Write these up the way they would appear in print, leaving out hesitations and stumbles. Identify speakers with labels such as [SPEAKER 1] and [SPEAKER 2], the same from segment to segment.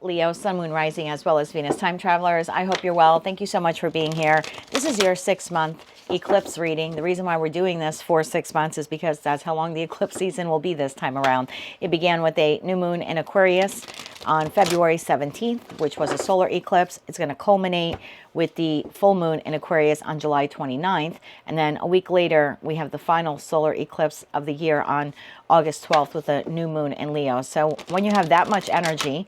[SPEAKER 1] Leo, Sun, Moon, Rising, as well as Venus time travelers. I hope you're well. Thank you so much for being here. This is your 6-month eclipse reading. The reason why we're doing this for 6 months is because that's how long the eclipse season will be this time around. It began with a new moon in Aquarius on February 17th, which was a solar eclipse. It's going to culminate with the full moon in Aquarius on July 29th. And then a week later, we have the final solar eclipse of the year on August 12th with a new moon in Leo. So when you have that much energy,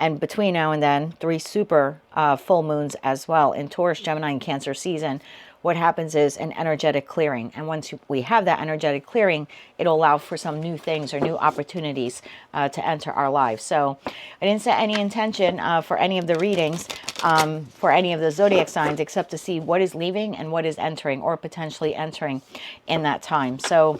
[SPEAKER 1] and between now and then, 3 super full moons as well in Taurus, Gemini, and Cancer season, what happens is an energetic clearing. And once we have that energetic clearing, it'll allow for some new things or new opportunities to enter our lives. So I didn't set any intention for any of the readings for any of the zodiac signs except to see what is leaving and what is entering or potentially entering in that time. So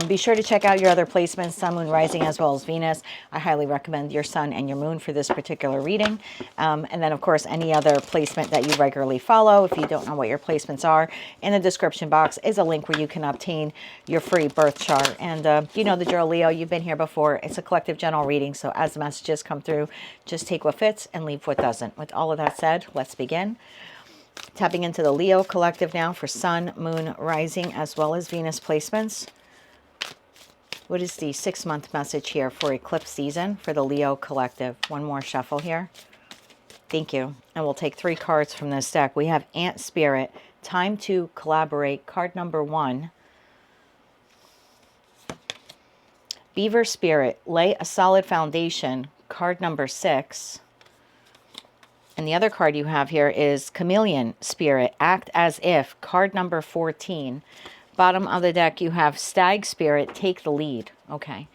[SPEAKER 1] be sure to check out your other placements, Sun, Moon, Rising, as well as Venus. I highly recommend your Sun and your Moon for this particular reading. And then, of course, any other placement that you regularly follow. If you don't know what your placements are, in the description box is a link where you can obtain your free birth chart. And you know the drill, Leo. You've been here before. It's a collective general reading. So as the messages come through, just take what fits and leave what doesn't. With all of that said, let's begin. Tapping into the Leo collective now for Sun, Moon, Rising, as well as Venus placements. What is the 6-month message here for eclipse season for the Leo collective? One more shuffle here. Thank you. And we'll take 3 cards from this deck. We have Ant Spirit, Time to Collaborate, card number 1. Beaver Spirit, Lay a Solid Foundation, card number 6. And the other card you have here is Chameleon Spirit, Act as If, card number 14. Bottom of the deck, you have Stag Spirit, Take the Lead. Okay.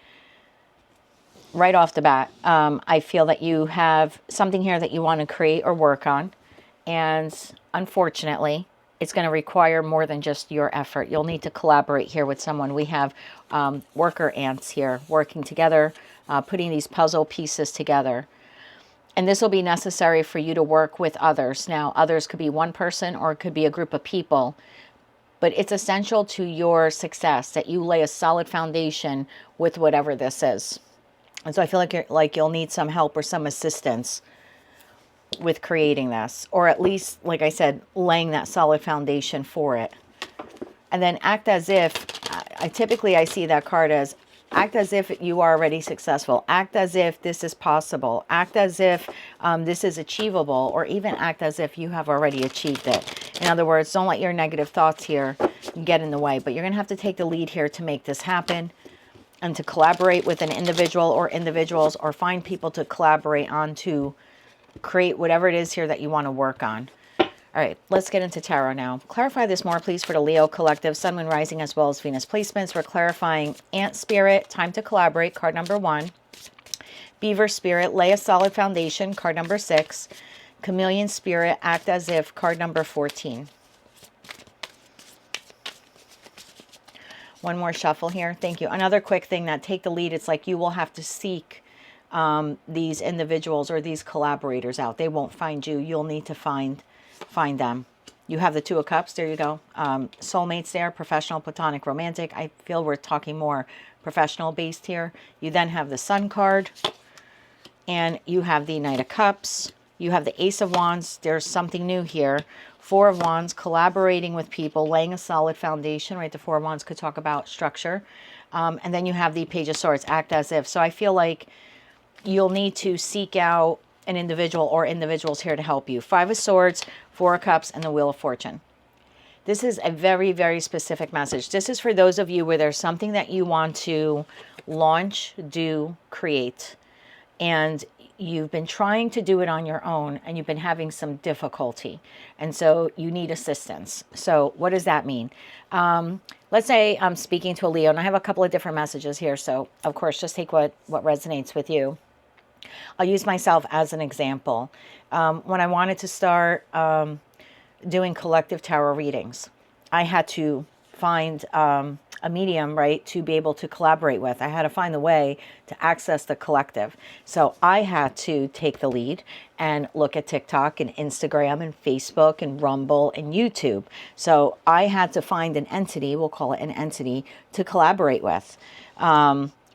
[SPEAKER 1] Right off the bat, I feel that you have something here that you want to create or work on. And unfortunately, it's going to require more than just your effort. You'll need to collaborate here with someone. We have worker ants here working together, putting these puzzle pieces together. And this will be necessary for you to work with others. Now, others could be one person or it could be a group of people. But it's essential to your success that you lay a solid foundation with whatever this is. And so I feel like you'll need some help or some assistance with creating this. Or at least, like I said, laying that solid foundation for it. And then act as if, I see that card as act as if you are already successful. Act as if this is possible. Act as if this is achievable, or even act as if you have already achieved it. In other words, don't let your negative thoughts here get in the way. But you're going to have to take the lead here to make this happen and to collaborate with an individual or individuals, or find people to collaborate on to create whatever it is here that you want to work on. All right, let's get into tarot now. Clarify this more, please, for the Leo collective, Sun, Moon, Rising, as well as Venus placements. We're clarifying Ant Spirit, Time to Collaborate, card number 1. Beaver Spirit, Lay a Solid Foundation, card number 6. Chameleon Spirit, Act as If, card number 14. One more shuffle here. Thank you. Another quick thing, that take the lead. It's like you will have to seek these individuals or these collaborators out. They won't find you. You'll need to find them. You have the 2 of Cups. There you go. Soulmates there, professional, platonic, romantic. I feel we're talking more professional based here. You then have the Sun card, and you have the Knight of Cups. You have the Ace of Wands. There's something new here. 4 of Wands, collaborating with people, laying a solid foundation, right? The 4 of Wands could talk about structure. And then you have the Page of Swords, Act as If. So I feel like you'll need to seek out an individual or individuals here to help you. 5 of Swords, 4 of Cups, and the Wheel of Fortune. This is a very, very specific message. This is for those of you where there's something that you want to launch, do, create, and you've been trying to do it on your own and you've been having some difficulty. And so you need assistance. So what does that mean? Let's say I'm speaking to a Leo, and I have a couple of different messages here. So of course, just take what resonates with you. I'll use myself as an example. When I wanted to start doing collective tarot readings, I had to find a medium, right, to be able to collaborate with. I had to find the way to access the collective. So I had to take the lead and look at TikTok and Instagram and Facebook and Rumble and YouTube. So I had to find an entity, we'll call it an entity, to collaborate with.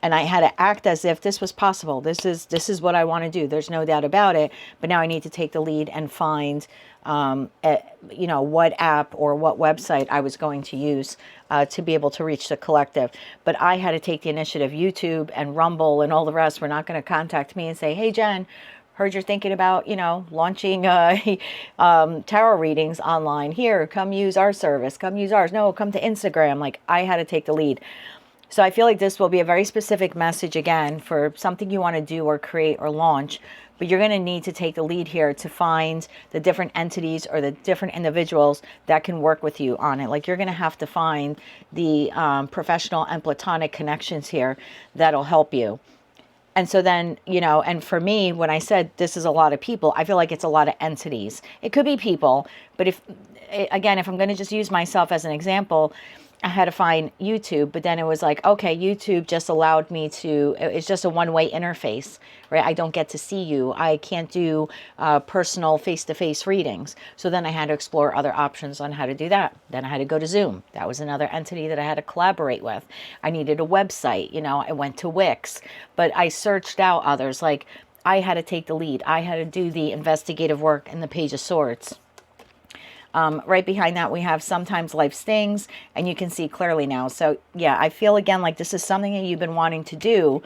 [SPEAKER 1] And I had to act as if this was possible. This is what I want to do. There's no doubt about it. But now I need to take the lead and find, you know, what app or what website I was going to use to be able to reach the collective. But I had to take the initiative. YouTube and Rumble and all the rest were not going to contact me and say, hey, Jen, heard you're thinking about, you know, launching tarot readings online. Here, come use our service. Come use ours. No, come to Instagram. Like, I had to take the lead. So I feel like this will be a very specific message, again, for something you want to do or create or launch. But you're going to need to take the lead here to find the different entities or the different individuals that can work with you on it. Like, you're going to have to find the professional and platonic connections here that'll help you. And so then, you know, and for me, when I said this is a lot of people, I feel like it's a lot of entities. It could be people, but if, again, if I'm going to just use myself as an example, I had to find YouTube, but then it was like, okay, YouTube just allowed me to, it's just a one-way interface, right? I don't get to see you. I can't do personal face-to-face readings. So then I had to explore other options on how to do that. Then I had to go to Zoom. That was another entity that I had to collaborate with. I needed a website, you know, I went to Wix, but I searched out others. Like, I had to take the lead. I had to do the investigative work in the Page of Swords. Right behind that, we have sometimes life stings, and you can see clearly now. So yeah, I feel again like this is something that you've been wanting to do,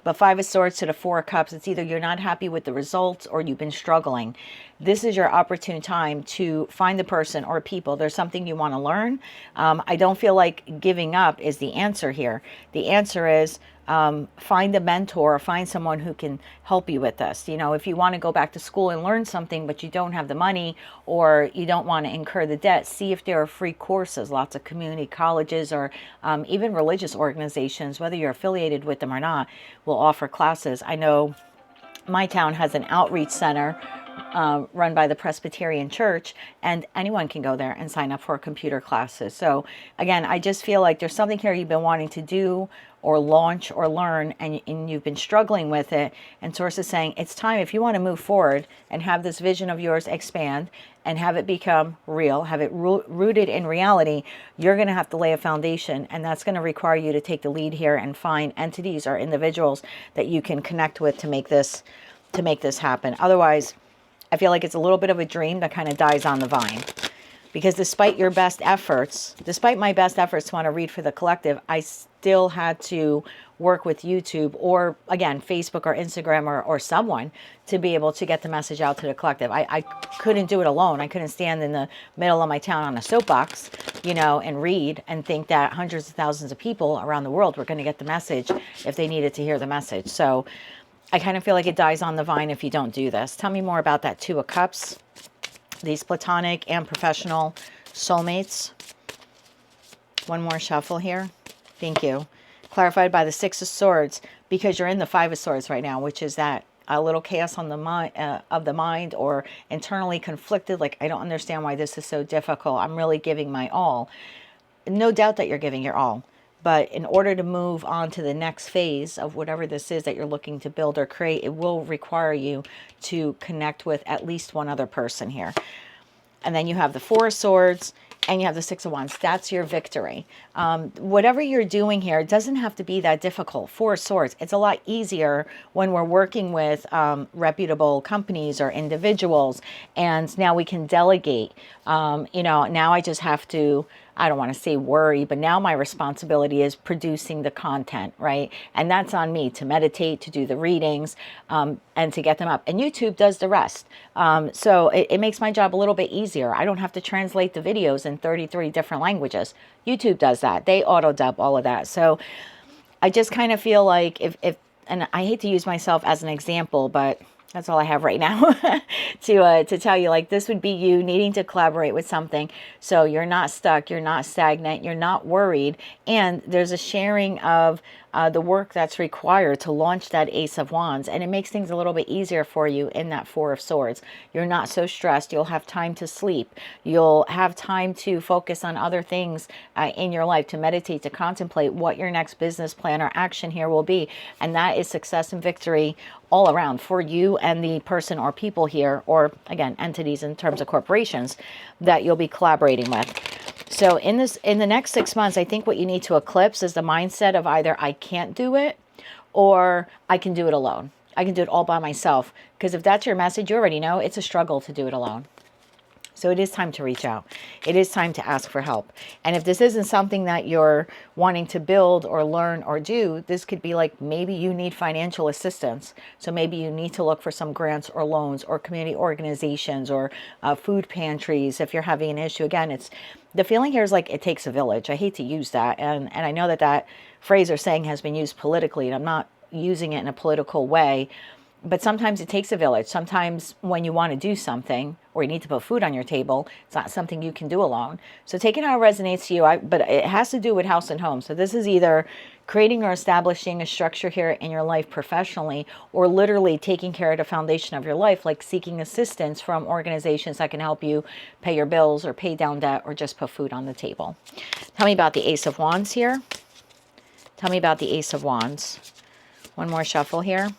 [SPEAKER 1] but Five of Swords to the Four of Cups, it's either you're not happy with the results or you've been struggling. This is your opportune time to find the person or people. There's something you want to learn. I don't feel like giving up is the answer here. The answer is find a mentor or find someone who can help you with this. You know, if you want to go back to school and learn something, but you don't have the money or you don't want to incur the debt, see if there are free courses. Lots of community colleges or even religious organizations, whether you're affiliated with them or not, will offer classes. I know my town has an outreach center run by the Presbyterian Church, and anyone can go there and sign up for computer classes. So again, I just feel like there's something here you've been wanting to do or launch or learn, and you've been struggling with it, and Source is saying it's time, if you want to move forward and have this vision of yours expand and have it become real, have it rooted in reality, you're going to have to lay a foundation, and that's going to require you to take the lead here and find entities or individuals that you can connect with to make this happen. Otherwise, I feel like it's a little bit of a dream that kind of dies on the vine. Because despite your best efforts, despite my best efforts to want to read for the collective, I still had to work with YouTube or, again, Facebook or Instagram or someone to be able to get the message out to the collective. I couldn't do it alone. I couldn't stand in the middle of my town on a soapbox, you know, and read and think that hundreds of thousands of people around the world were going to get the message if they needed to hear the message. So I kind of feel like it dies on the vine if you don't do this. Tell me more about that Two of Cups, these platonic and professional soulmates. One more shuffle here. Thank you. Clarified by the Six of Swords, because you're in the Five of Swords right now, which is that a little chaos on the mind or internally conflicted. Like, I don't understand why this is so difficult. I'm really giving my all. No doubt that you're giving your all. But in order to move on to the next phase of whatever this is that you're looking to build or create, it will require you to connect with at least one other person here. And then you have the Four of Swords and you have the Six of Wands. That's your victory. Whatever you're doing here, it doesn't have to be that difficult. Four of Swords, it's a lot easier when we're working with reputable companies or individuals. And now we can delegate. You know, now I just have to, I don't want to say worry, but now my responsibility is producing the content, right? And that's on me to meditate, to do the readings, and to get them up. And YouTube does the rest. So it makes my job a little bit easier. I don't have to translate the videos in 33 different languages. YouTube does that. They auto-dub all of that. So I just kind of feel like if and I hate to use myself as an example, but that's all I have right now to tell you, like, this would be you needing to collaborate with something. So you're not stuck, you're not stagnant, you're not worried. And there's a sharing of the work that's required to launch that Ace of Wands. And it makes things a little bit easier for you in that Four of Swords. You're not so stressed. You'll have time to sleep. You'll have time to focus on other things in your life, to meditate, to contemplate what your next business plan or action here will be. And that is success and victory all around for you and the person or people here, or again, entities in terms of corporations that you'll be collaborating with. So in the next 6 months, I think what you need to eclipse is the mindset of either I can't do it or I can do it alone. I can do it all by myself. Because if that's your message, you already know it's a struggle to do it alone. So it is time to reach out. It is time to ask for help. And if this isn't something that you're wanting to build or learn or do, this could be like maybe you need financial assistance. So maybe you need to look for some grants or loans or community organizations or food pantries if you're having an issue. Again, it's the feeling here is like it takes a village. I hate to use that. And I know that that phrase or saying has been used politically, and I'm not using it in a political way. But sometimes it takes a village. Sometimes when you want to do something or you need to put food on your table, it's not something you can do alone. So take it how it resonates to you. But it has to do with house and home. So this is either creating or establishing a structure here in your life professionally, or literally taking care of the foundation of your life, like seeking assistance from organizations that can help you pay your bills or pay down debt or just put food on the table. Tell me about the Ace of Wands here. Tell me about the Ace of Wands. One more shuffle here.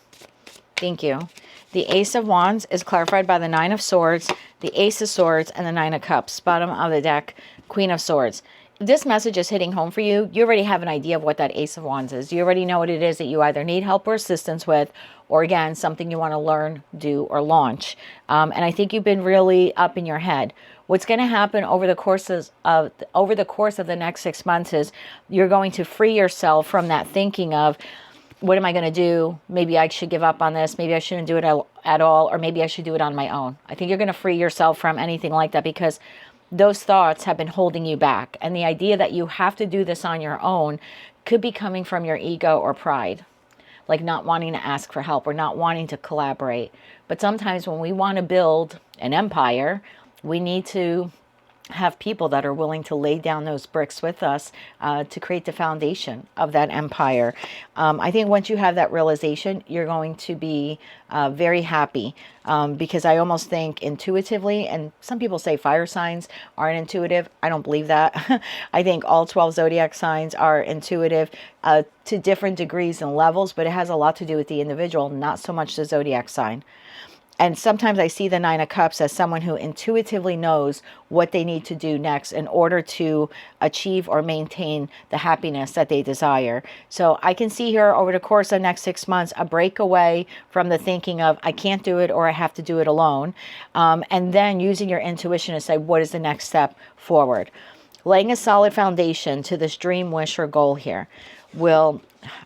[SPEAKER 1] Thank you. The Ace of Wands is clarified by the Nine of Swords, the Ace of Swords, and the Nine of Cups. Bottom of the deck, Queen of Swords. If this message is hitting home for you, you already have an idea of what that Ace of Wands is. You already know what it is that you either need help or assistance with, or again, something you want to learn, do, or launch. And I think you've been really up in your head. What's going to happen over the course of the next 6 months is you're going to free yourself from that thinking of, what am I going to do? Maybe I should give up on this. Maybe I shouldn't do it at all. Or maybe I should do it on my own. I think you're going to free yourself from anything like that, because those thoughts have been holding you back. And the idea that you have to do this on your own could be coming from your ego or pride, like not wanting to ask for help or not wanting to collaborate. But sometimes when we want to build an empire, we need to have people that are willing to lay down those bricks with us to create the foundation of that empire. I think once you have that realization, you're going to be very happy, because I almost think intuitively, and some people say fire signs aren't intuitive. I don't believe that. I think all 12 zodiac signs are intuitive to different degrees and levels, but it has a lot to do with the individual, not so much the zodiac sign. And sometimes I see the Nine of Cups as someone who intuitively knows what they need to do next in order to achieve or maintain the happiness that they desire. So I can see here over the course of the next 6 months, a breakaway from the thinking of I can't do it or I have to do it alone. And then using your intuition to say, what is the next step forward? Laying a solid foundation to this dream, wish, or goal here will,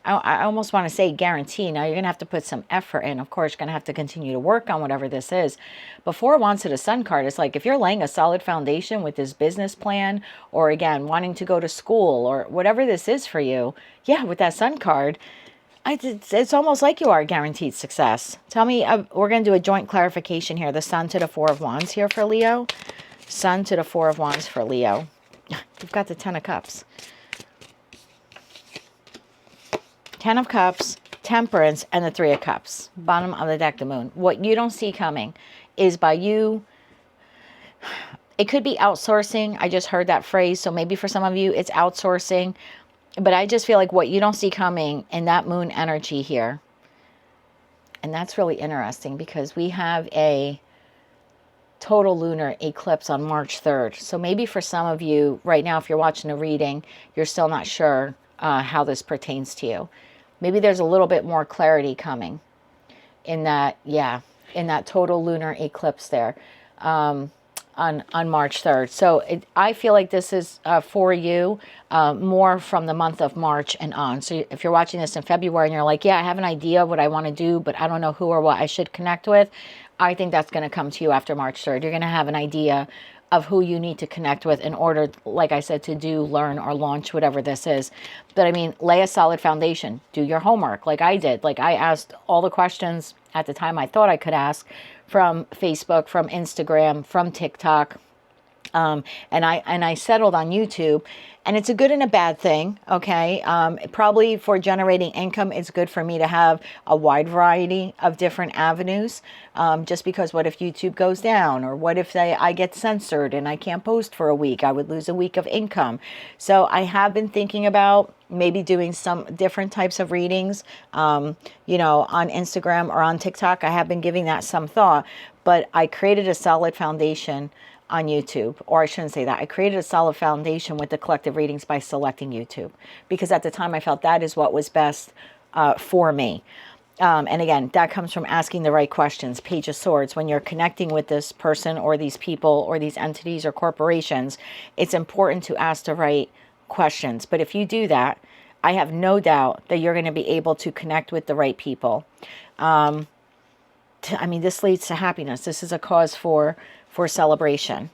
[SPEAKER 1] I almost want to say guarantee. Now you're going to have to put some effort in. Of course, you're going to have to continue to work on whatever this is. But 4 Wands to the Sun card, it's like if you're laying a solid foundation with this business plan, or again, wanting to go to school or whatever this is for you. Yeah, with that Sun card, it's almost like you are guaranteed success. Tell me, we're going to do a joint clarification here. The Sun to the 4 of Wands here for Leo. Sun to the 4 of Wands for Leo. You've got the 10 of Cups. 10 of Cups, Temperance, and the 3 of Cups. Bottom of the deck, the Moon. What you don't see coming is by you, it could be outsourcing. I just heard that phrase. So maybe for some of you, it's outsourcing. But I just feel like what you don't see coming in that Moon energy here. And that's really interesting because we have a total lunar eclipse on March 3rd. So maybe for some of you right now, if you're watching a reading, you're still not sure how this pertains to you. Maybe there's a little bit more clarity coming in that, in that total lunar eclipse there on March 3rd. So I feel like this is for you more from the month of March and on. So if you're watching this in February and you're like, yeah, I have an idea of what I want to do, but I don't know who or what I should connect with, I think that's going to come to you after March 3rd. You're going to have an idea of who you need to connect with in order, like I said, to do, learn, or launch whatever this is. But I mean, lay a solid foundation. Do your homework like I did. Like I asked all the questions at the time I thought I could ask from Facebook, from Instagram, from TikTok. And I settled on YouTube. And it's a good and a bad thing, okay? Probably for generating income, it's good for me to have a wide variety of different avenues. Just because what if YouTube goes down? Or what if I get censored and I can't post for a week? I would lose a week of income. So I have been thinking about maybe doing some different types of readings, you know, on Instagram or on TikTok. I have been giving that some thought. But I created a solid foundation on YouTube, or I shouldn't say that. I created a solid foundation with the collective readings by selecting YouTube, because at the time I felt that is what was best for me. And again, that comes from asking the right questions. Page of Swords, when you're connecting with this person or these people or these entities or corporations, it's important to ask the right questions. But if you do that, I have no doubt that you're going to be able to connect with the right people. I mean, this leads to happiness. This is a cause for celebration.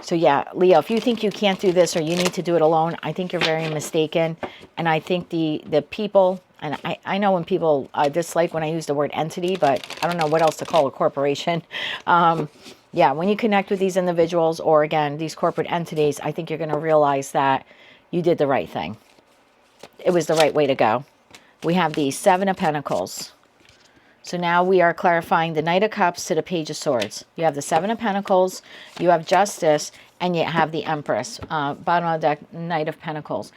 [SPEAKER 1] So yeah, Leo, if you think you can't do this or you need to do it alone, I think you're very mistaken. And I think the people, and I know when people dislike when I use the word entity, but I don't know what else to call a corporation. Yeah, when you connect with these individuals or, again, these corporate entities, I think you're going to realize that you did the right thing. It was the right way to go. We have the Seven of Pentacles. So now we are clarifying the Knight of Cups to the Page of Swords. You have the Seven of Pentacles, you have Justice, and you have the Empress. Bottom of the deck, Knight of Pentacles.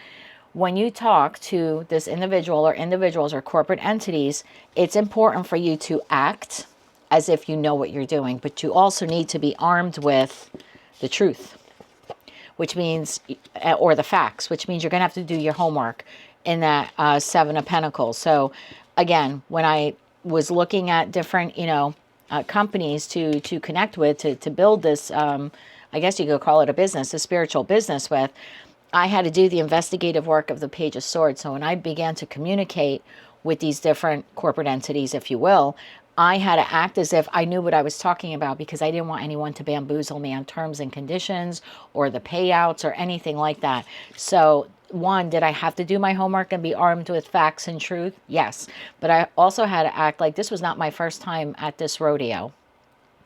[SPEAKER 1] When you talk to this individual or individuals or corporate entities, it's important for you to act as if you know what you're doing, but you also need to be armed with the truth, which means, or the facts, which means you're going to have to do your homework in that Seven of Pentacles. So again, when I was looking at different, companies to connect with, to build this, I guess you could call it a business, a spiritual business with, I had to do the investigative work of the Page of Swords. So when I began to communicate with these different corporate entities, if you will, I had to act as if I knew what I was talking about, because I didn't want anyone to bamboozle me on terms and conditions or the payouts or anything like that. So one, did I have to do my homework and be armed with facts and truth? Yes. But I also had to act like this was not my first time at this rodeo.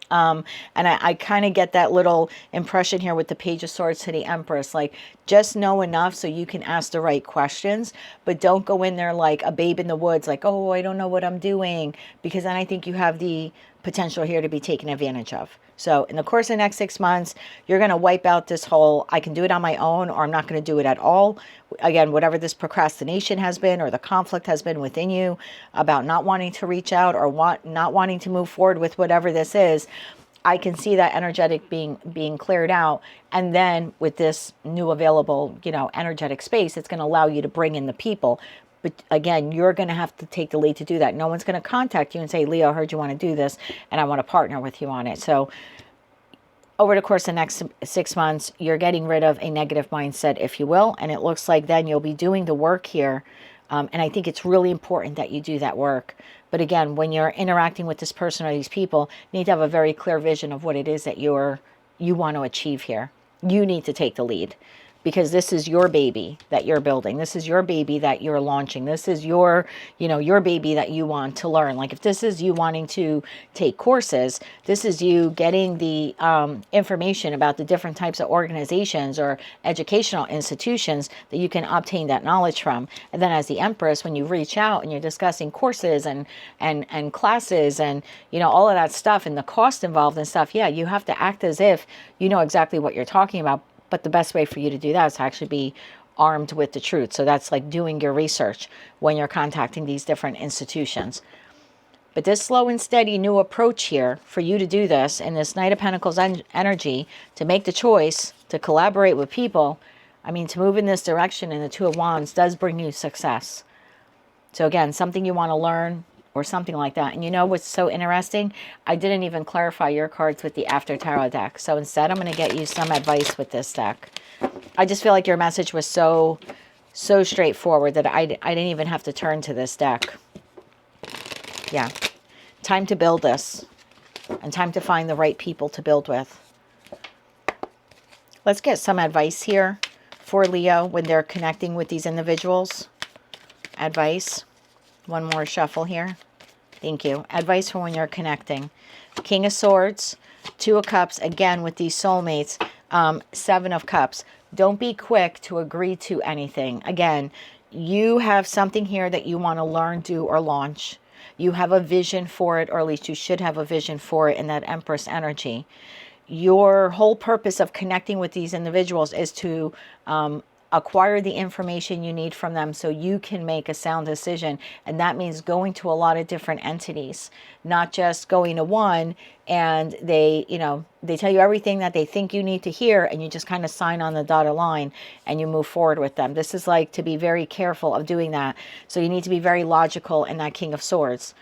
[SPEAKER 1] And I kind of get that little impression here with the Page of Swords to the Empress, like, just know enough so you can ask the right questions, but don't go in there like a babe in the woods, like, oh, I don't know what I'm doing, because then I think you have the potential here to be taken advantage of. So in the course of the next 6 months, you're going to wipe out this whole, I can do it on my own, or I'm not going to do it at all. Again, whatever this procrastination has been, or the conflict has been within you about not wanting to reach out, or not wanting to move forward with whatever this is, I can see that energetic being cleared out. And then with this new available, energetic space, it's going to allow you to bring in the people. But again, you're going to have to take the lead to do that. No one's going to contact you and say, Leo, I heard you want to do this, and I want to partner with you on it. So over the course of the next 6 months, you're getting rid of a negative mindset, if you will. And it looks like then you'll be doing the work here. And I think it's really important that you do that work. But again, when you're interacting with this person or these people, you need to have a very clear vision of what it is that you want to achieve here. You need to take the lead, because this is your baby that you're building. This is your baby that you're launching. This is your baby that you want to learn. Like, if this is you wanting to take courses, this is you getting the information about the different types of organizations or educational institutions that you can obtain that knowledge from. And then as the Empress, when you reach out and you're discussing courses and classes and, all of that stuff and the cost involved and stuff, yeah, you have to act as if you know exactly what you're talking about. But the best way for you to do that is to actually be armed with the truth. So that's like doing your research when you're contacting these different institutions. But this slow and steady new approach here for you to do this, and this Knight of Pentacles energy, to make the choice to collaborate with people, to move in this direction, and the Two of Wands does bring you success. So again, something you want to learn or something like that. And you know what's so interesting? I didn't even clarify your cards with the After Tarot deck. So instead, I'm going to get you some advice with this deck. I just feel like your message was so straightforward that I didn't even have to turn to this deck. Yeah. Time to build this. And time to find the right people to build with. Let's get some advice here for Leo when they're connecting with these individuals. Advice. One more shuffle here. Thank you. Advice for when you're connecting. King of Swords, Two of Cups, again with these soulmates, Seven of Cups. Don't be quick to agree to anything. Again, you have something here that you want to learn, do, or launch. You have a vision for it, or at least you should have a vision for it in that Empress energy. Your whole purpose of connecting with these individuals is to acquire the information you need from them so you can make a sound decision. And that means going to a lot of different entities, not just going to one and they, you know, they tell you everything that they think you need to hear and you just kind of sign on the dotted line and you move forward with them. This is like to be very careful of doing that. So you need to be very logical in that King of Swords.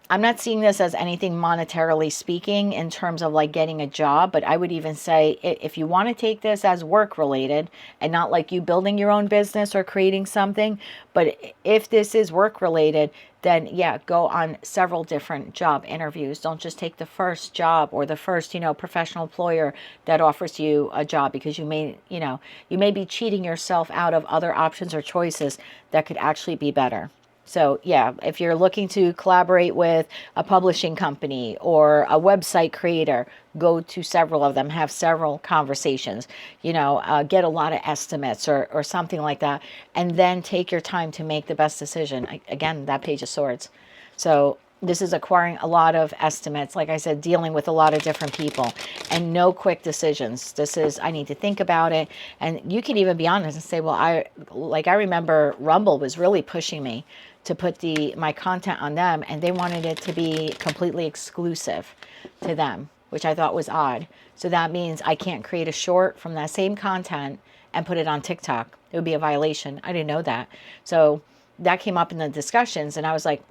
[SPEAKER 1] I'm not seeing this as anything monetarily speaking in terms of like getting a job, but I would even say if you want to take this as work related and not like you building your own business or creating something, but if this is work related, then yeah, go on several different job interviews. Don't just take the first job or the first, you know, professional employer that offers you a job, because you may, you know, you may be cheating yourself out of other options or choices that could actually be better. So yeah, if you're looking to collaborate with a publishing company or a website creator, go to several of them, have several conversations, you know, get a lot of estimates or something like that, and then take your time to make the best decision. Again, that Page of Swords. So this is acquiring a lot of estimates, like I said, dealing with a lot of different people, and no quick decisions. This is, I need to think about it. And you can even be honest and say, well, I remember Rumble was really pushing me to put my content on them, and they wanted it to be completely exclusive to them, which I thought was odd. So that means I can't create a short from that same content and put it on TikTok. It would be a violation. I didn't know that. So that came up in the discussions, and I was like,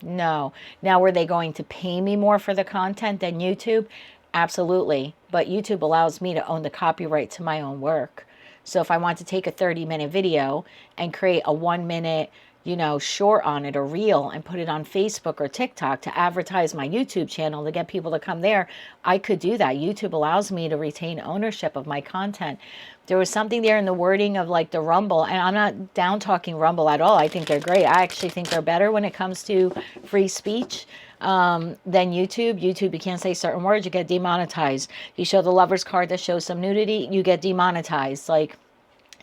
[SPEAKER 1] no. Now, were they going to pay me more for the content than YouTube? Absolutely. But YouTube allows me to own the copyright to my own work. So if I want to take a 30-minute video and create a 1-minute, you know, short on it, or reel, and put it on Facebook or TikTok to advertise my YouTube channel to get people to come there, I could do that. YouTube allows me to retain ownership of my content. There was something there in the wording of like the Rumble, and I'm not down talking Rumble at all. I think they're great. I actually think they're better when it comes to free speech than YouTube. YouTube, you can't say certain words, you get demonetized. You show the lover's card that shows some nudity, you get demonetized. Like,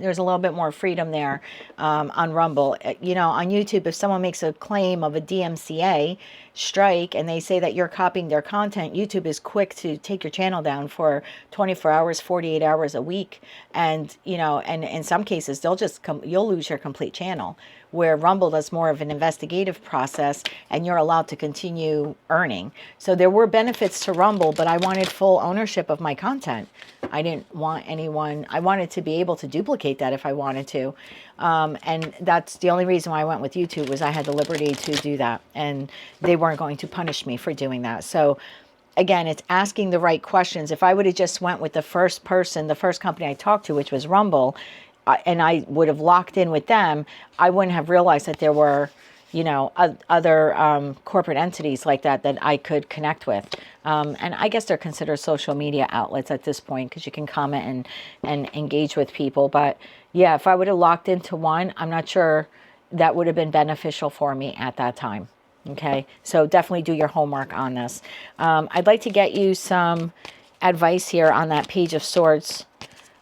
[SPEAKER 1] there's a little bit more freedom there on Rumble. You know, on YouTube, if someone makes a claim of a DMCA strike and they say that you're copying their content, YouTube is quick to take your channel down for 24 hours, 48 hours a week. And, you know, and in some cases, you'll lose your complete channel, where Rumble does more of an investigative process and you're allowed to continue earning. So there were benefits to Rumble, but I wanted full ownership of my content. I didn't want anyone, I wanted to be able to duplicate that if I wanted to. And that's the only reason why I went with YouTube, was I had the liberty to do that, and they weren't going to punish me for doing that. So again, it's asking the right questions. If I would have just went with the first person, the first company I talked to, which was Rumble, and I would have locked in with them, I wouldn't have realized that there were, you know, other corporate entities like that I could connect with. And I guess they're considered social media outlets at this point, because you can comment and engage with people. But yeah, if I would have locked into one, I'm not sure that would have been beneficial for me at that time. Okay, so definitely do your homework on this. I'd like to get you some advice here on that Page of Swords.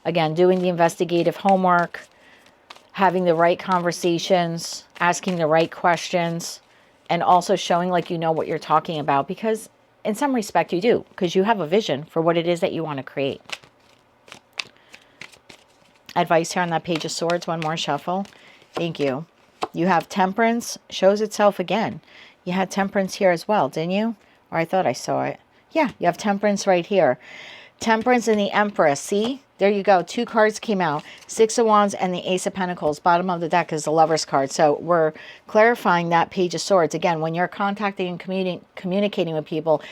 [SPEAKER 1] Again, doing the investigative homework, having the right conversations, asking the right questions, and also showing like you know what you're talking about, because in some respect you do, because you have a vision for what it is that you want to create. Advice here on that Page of Swords. One more shuffle. Thank you. You have Temperance, shows itself again. You had Temperance here as well, didn't you? Or I thought I saw it. Yeah, you have Temperance right here. Temperance and the Empress. See? There you go. 2 cards came out. 6 of Wands and the Ace of Pentacles. Bottom of the deck is the Lover's card. So we're clarifying that Page of Swords. Again, when you're contacting and communicating with people,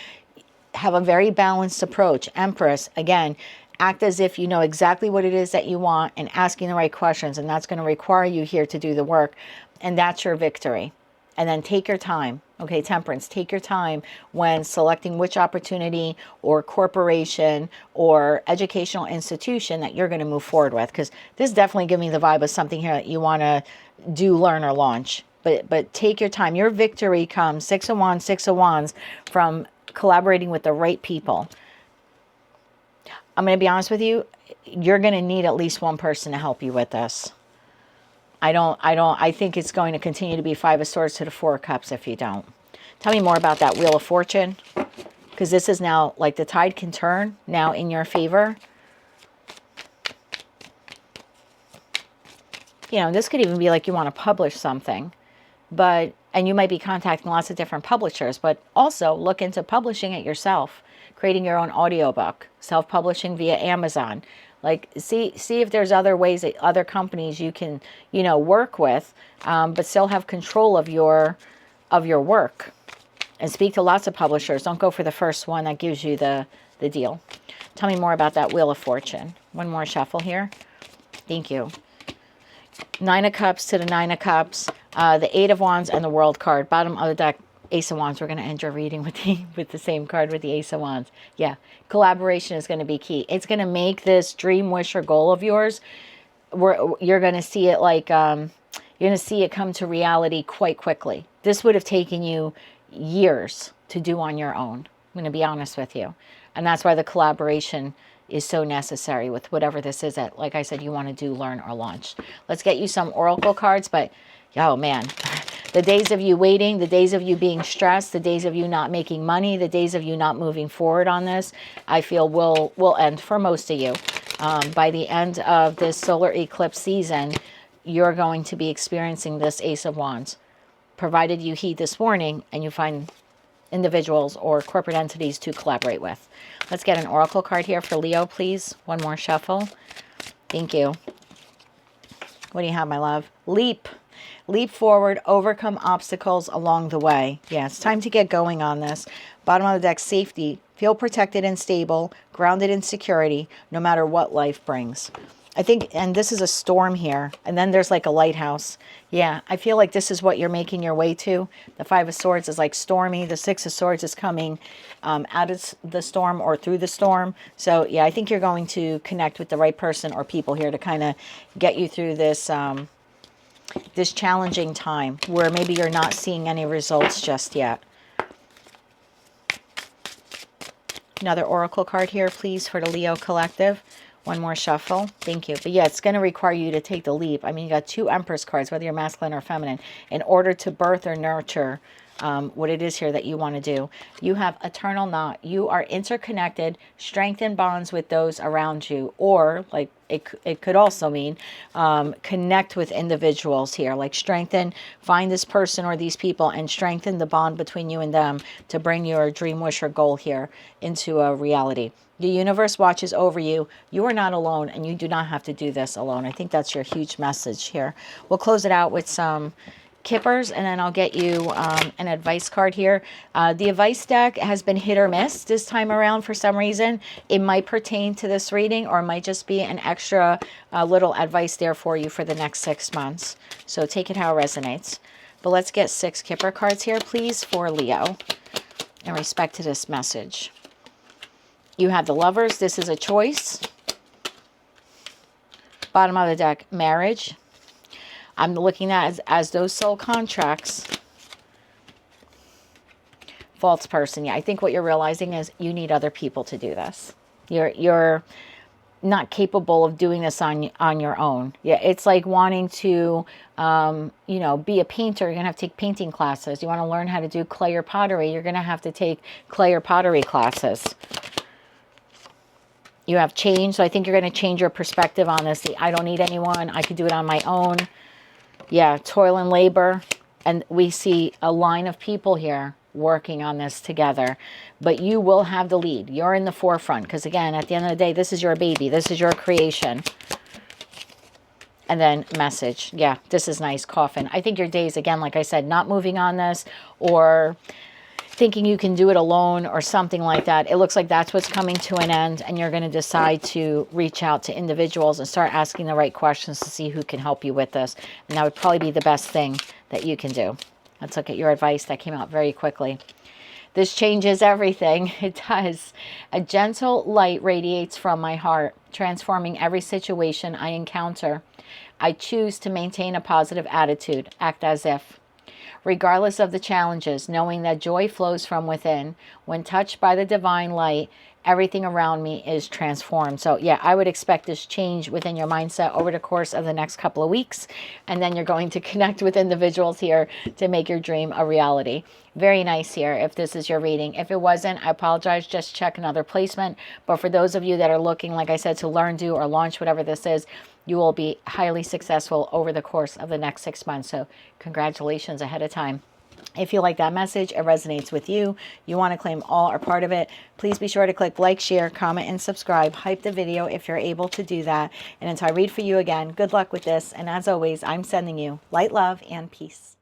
[SPEAKER 1] have a very balanced approach. Empress, again, act as if you know exactly what it is that you want and asking the right questions. And that's going to require you here to do the work. And that's your victory. And then take your time. Okay, Temperance, take your time when selecting which opportunity or corporation or educational institution that you're going to move forward with. Because this is definitely giving me the vibe of something here that you want to do, learn, or launch. But take your time. Your victory comes, 6 of Wands, 6 of Wands, from collaborating with the right people. I'm going to be honest with you. You're going to need at least one person to help you with this. I think it's going to continue to be 5 of Swords to the 4 of Cups if you don't. Tell me more about that Wheel of Fortune, because this is now like the tide can turn now in your favor. You know, this could even be like you want to publish something, and you might be contacting lots of different publishers, but also look into publishing it yourself, creating your own audiobook, self-publishing via Amazon. Like, see if there's other ways that other companies you can, you know, work with, but still have control of your work. And speak to lots of publishers. Don't go for the first one that gives you the deal. Tell me more about that Wheel of Fortune. One more shuffle here. Thank you. Nine of Cups to the Nine of Cups, the Eight of Wands, and the World card. Bottom of the deck, Ace of Wands. We're going to end your reading with the same card, with the Ace of Wands. Yeah, collaboration is going to be key. It's going to make this dream, wish, or goal of yours, you're going to see it like, you're going to see it come to reality quite quickly. This would have taken you years to do on your own. I'm going to be honest with you. And that's why the collaboration is so necessary with whatever this is that, like I said, you want to do, learn, or launch. Let's get you some oracle cards, but oh man, the days of you waiting, the days of you being stressed, the days of you not making money, the days of you not moving forward on this, I feel will end for most of you. By the end of this solar eclipse season, you're going to be experiencing this Ace of Wands, provided you heed this warning and you find individuals or corporate entities to collaborate with. Let's get an oracle card here for Leo, please. One more shuffle. Thank you. What do you have, my love? Leap. Leap forward, overcome obstacles along the way. Yeah, it's time to get going on this. Bottom of the deck, safety. Feel protected and stable, grounded in security, no matter what life brings. I think, and this is a storm here, and then there's like a lighthouse. Yeah, I feel like this is what you're making your way to. The Five of Swords is like stormy. The Six of Swords is coming out of the storm or through the storm. So yeah, I think you're going to connect with the right person or people here to kind of get you through this this challenging time where maybe you're not seeing any results just yet. Another oracle card here, please, for the Leo Collective. One more shuffle. Thank you. But yeah, it's going to require you to take the leap. I mean, you got two Empress cards, whether you're masculine or feminine, in order to birth or nurture what it is here that you want to do. You have eternal knot. You are interconnected, strengthen bonds with those around you, or like it could also mean connect with individuals here, like strengthen, find this person or these people and strengthen the bond between you and them to bring your dream, wish, or goal here into a reality. The universe watches over you. You are not alone, and you do not have to do this alone. I think that's your huge message here. We'll close it out with some kippers, and then I'll get you an advice card here. The advice deck has been hit or miss this time around for some reason. It might pertain to this reading, or it might just be an extra little advice there for you for the next 6 months. So take it how it resonates. But let's get 6 kipper cards here, please, for Leo in respect to this message. You have the Lovers. This is a choice. Bottom of the deck, marriage. I'm looking at as those soul contracts. False person. Yeah, I think what you're realizing is you need other people to do this. You're not capable of doing this on your own. Yeah, it's like wanting to, you know, be a painter. You're going to have to take painting classes. You want to learn how to do clay or pottery. You're going to have to take clay or pottery classes. You have change, so I think you're going to change your perspective on this. I don't need anyone. I could do it on my own. Yeah, toil and labor. And we see a line of people here working on this together. But you will have the lead. You're in the forefront. Because again, at the end of the day, this is your baby. This is your creation. And then message. Yeah, this is nice. Coffin. I think your days, again, like I said, not moving on this or thinking you can do it alone or something like that. It looks like that's what's coming to an end, and you're going to decide to reach out to individuals and start asking the right questions to see who can help you with this. And that would probably be the best thing that you can do. Let's look at your advice. That came out very quickly. This changes everything. It does. A gentle light radiates from my heart, transforming every situation I encounter. I choose to maintain a positive attitude, act as if. Regardless of the challenges, knowing that joy flows from within. When touched by the divine light, everything around me is transformed. So yeah, I would expect this change within your mindset over the course of the next couple of weeks. And then you're going to connect with individuals here to make your dream a reality. Very nice here if this is your reading. If it wasn't, I apologize. Just check another placement. But for those of you that are looking, like I said, to learn, do, or launch whatever this is, you will be highly successful over the course of the next 6 months. So congratulations ahead of time. If you like that message, it resonates with you, you want to claim all or part of it, please be sure to click like, share, comment, and subscribe. Hype the video if you're able to do that. And until I read for you again, good luck with this. And as always, I'm sending you light, love, and peace.